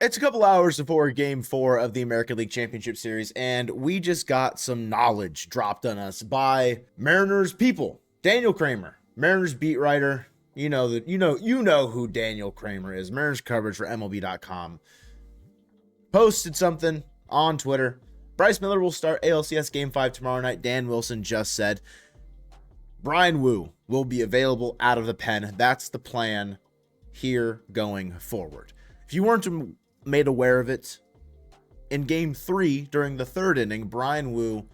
It's a couple hours before Game 4 of the American League Championship Series, and we just got some knowledge dropped on us by Mariners people. Daniel Kramer, Mariners beat writer. You know who Daniel Kramer is. Mariners coverage for MLB.com. Posted something on Twitter. Bryce Miller will start ALCS Game 5 tomorrow night. Dan Wilson just said Bryan Woo will be available out of the pen. That's the plan here going forward. If you weren't made aware of it, in Game 3 during the third inning, Bryan Woo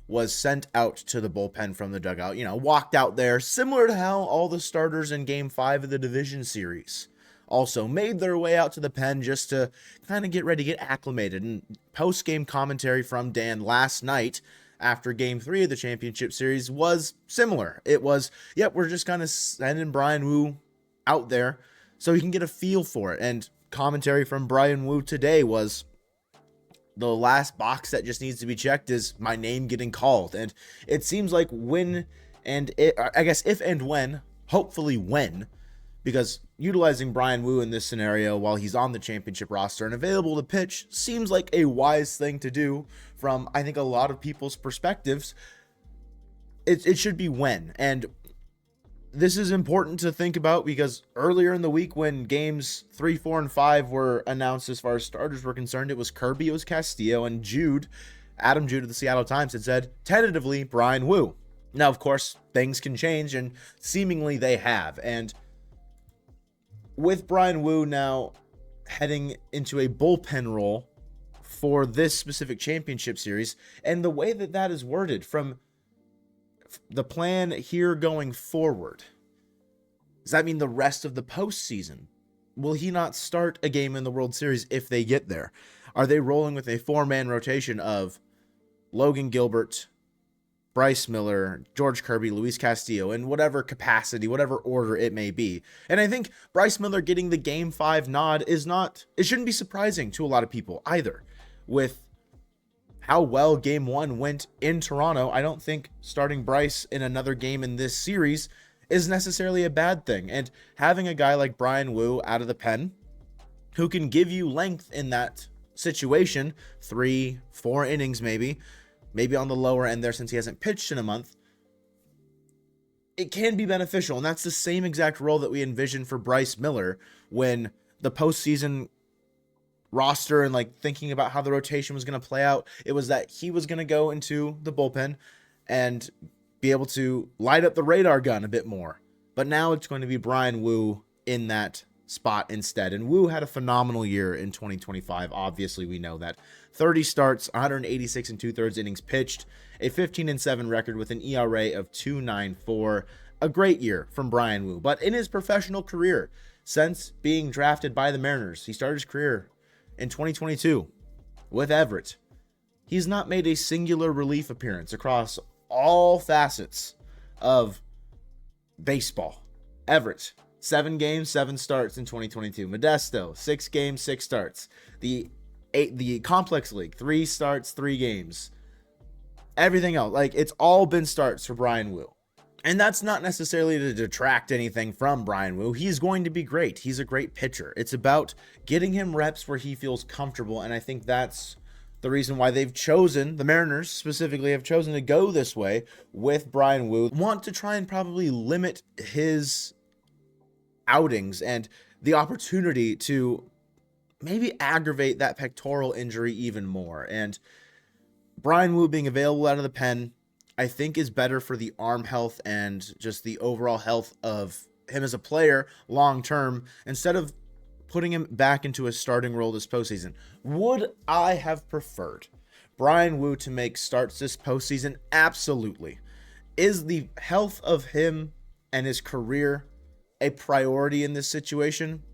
was sent out to the bullpen from the dugout. Walked out there, similar to how all the starters in Game 5 of the division series also made their way out to the pen just to kind of get ready, get acclimated. And post-game commentary from Dan last night after Game 3 of the championship series was similar. It was, we're just kind of sending Bryan Woo out there so he can get a feel for it. And commentary from Bryan Woo today was the last box that just needs to be checked is my name getting called. And it seems like if and when, hopefully when, because utilizing Bryan Woo in this scenario while he's on the championship roster and available to pitch seems like a wise thing to do from, I think, a lot of people's perspectives. It should be when. And this is important to think about because earlier in the week when games 3, 4, and 5 were announced as far as starters were concerned, it was Kirby, it was Castillo, and Adam Jude of the Seattle Times had said, tentatively, Bryan Woo. Now, of course, things can change, and seemingly they have. And with Bryan Woo now heading into a bullpen role for this specific championship series, and the way that is worded from the plan here going forward, does that mean the rest of the postseason? Will he not start a game in the World Series if they get there? Are they rolling with a 4-man rotation of Logan Gilbert, Bryce Miller, George Kirby, Luis Castillo, in whatever capacity, whatever order it may be? And I think Bryce Miller getting the Game 5 nod it shouldn't be surprising to a lot of people either. With how well Game 1 went in Toronto, I don't think starting Bryce in another game in this series is necessarily a bad thing. And having a guy like Bryan Woo out of the pen who can give you length in that situation, 3, 4 innings maybe on the lower end there since he hasn't pitched in a month, it can be beneficial. And that's the same exact role that we envisioned for Bryce Miller when the postseason roster and thinking about how the rotation was going to play out. It was that he was going to go into the bullpen and be able to light up the radar gun a bit more. But now it's going to be Bryan Woo in that spot instead. And Woo had a phenomenal year in 2025. Obviously, we know that. 30 starts, 186 and 2/3 innings pitched, a 15-7 record with an ERA of 2.94. A great year from Bryan Woo. But in his professional career, since being drafted by the Mariners, he started his career in 2022 with Everett. He's not made a singular relief appearance across all facets of baseball. Everett, 7 games, 7 starts in 2022. Modesto, 6 games, 6 starts. The complex league, 3 starts, 3 games. Everything else, it's all been starts for Bryan Woo. And that's not necessarily to detract anything from Bryan Woo. He's going to be great. He's a great pitcher. It's about getting him reps where he feels comfortable. And I think that's the reason why the Mariners specifically have chosen to go this way with Bryan Woo. Want to try and probably limit his outings and the opportunity to maybe aggravate that pectoral injury even more. And Bryan Woo being available out of the pen, I think, is better for the arm health and just the overall health of him as a player long term, instead of putting him back into a starting role this postseason. Would I have preferred Bryan Woo to make starts this postseason? Absolutely. Is the health of him and his career a priority in this situation?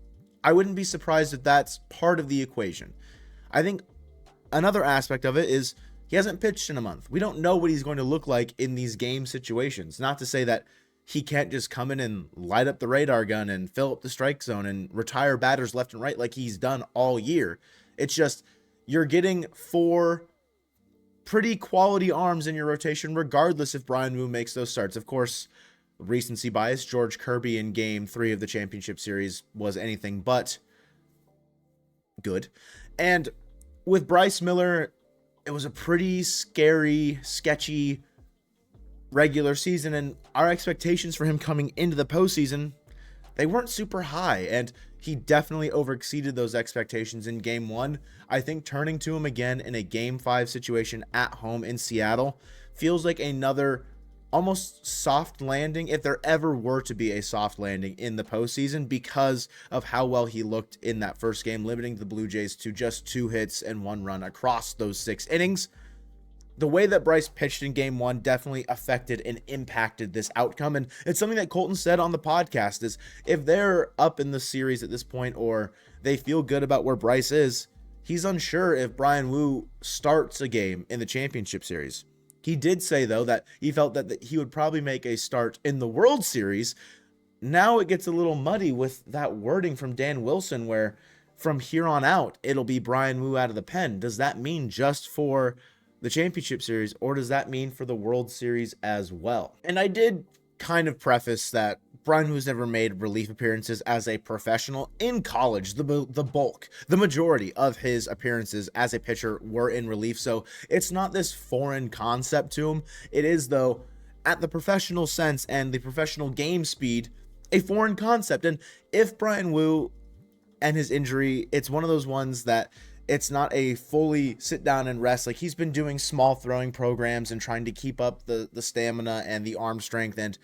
I wouldn't be surprised if that's part of the equation. I think another aspect of it is he hasn't pitched in a month. We don't know what he's going to look like in these game situations. Not to say that he can't just come in and light up the radar gun and fill up the strike zone and retire batters left and right like he's done all year. It's just you're getting 4 pretty quality arms in your rotation regardless if Bryan Woo makes those starts. Of course, recency bias, George Kirby in Game 3 of the championship series was anything but good. And with Bryce Miller, it was a pretty scary, sketchy regular season, and our expectations for him coming into the postseason, they weren't super high, and he definitely overexceeded those expectations in game 1. I think turning to him again in a game 5 situation at home in Seattle feels like another almost soft landing, if there ever were to be a soft landing in the postseason, because of how well he looked in that first game, limiting the Blue Jays to just 2 hits and 1 run across those 6 innings. The way that Bryce pitched in game 1 definitely affected and impacted this outcome. And it's something that Colton said on the podcast is if they're up in the series at this point, or they feel good about where Bryce is, he's unsure if Bryan Woo starts a game in the championship series. He did say, though, that he felt that he would probably make a start in the World Series. Now it gets a little muddy with that wording from Dan Wilson, where from here on out, it'll be Bryan Woo out of the pen. Does that mean just for the championship series, or does that mean for the World Series as well? And I did kind of preface that Bryan Woo's never made relief appearances as a professional. In college, the majority of his appearances as a pitcher were in relief, so it's not this foreign concept to him. It is, though, at the professional sense and the professional game speed, a foreign concept. And if Bryan Woo and his injury, it's one of those ones that it's not a fully sit down and rest. Like, he's been doing small throwing programs and trying to keep up the stamina and the arm strength and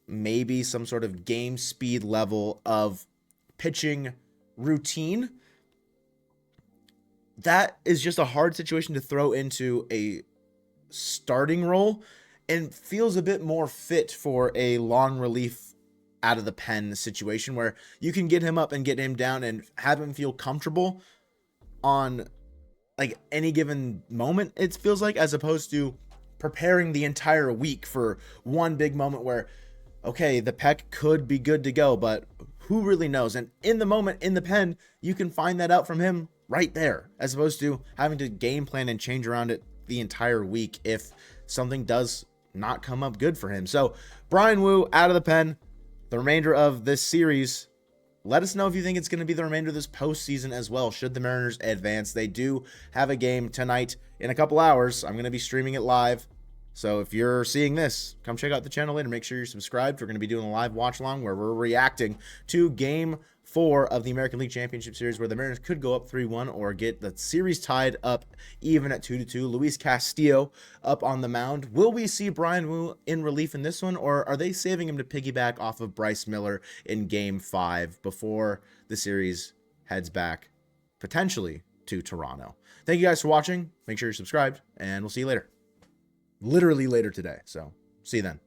maybe some sort of game speed level of pitching routine. That is just a hard situation to throw into a starting role, and feels a bit more fit for a long relief out of the pen situation where you can get him up and get him down and have him feel comfortable on like any given moment, it feels like, as opposed to preparing the entire week for one big moment where, okay, the pec could be good to go, but who really knows? And in the moment, in the pen, you can find that out from him right there, as opposed to having to game plan and change around it the entire week if something does not come up good for him. So Bryan Woo out of the pen, the remainder of this series. Let us know if you think it's going to be the remainder of this postseason as well, should the Mariners advance. They do have a game tonight in a couple hours. I'm going to be streaming it live. So if you're seeing this, come check out the channel later. Make sure you're subscribed. We're going to be doing a live watch along where we're reacting to Game 4 of the American League Championship Series, where the Mariners could go up 3-1 or get the series tied up even at 2-2. Luis Castillo up on the mound. Will we see Bryan Woo in relief in this one, or are they saving him to piggyback off of Bryce Miller in Game 5 before the series heads back potentially to Toronto? Thank you guys for watching. Make sure you're subscribed, and we'll see you later. Literally later today. So see you then.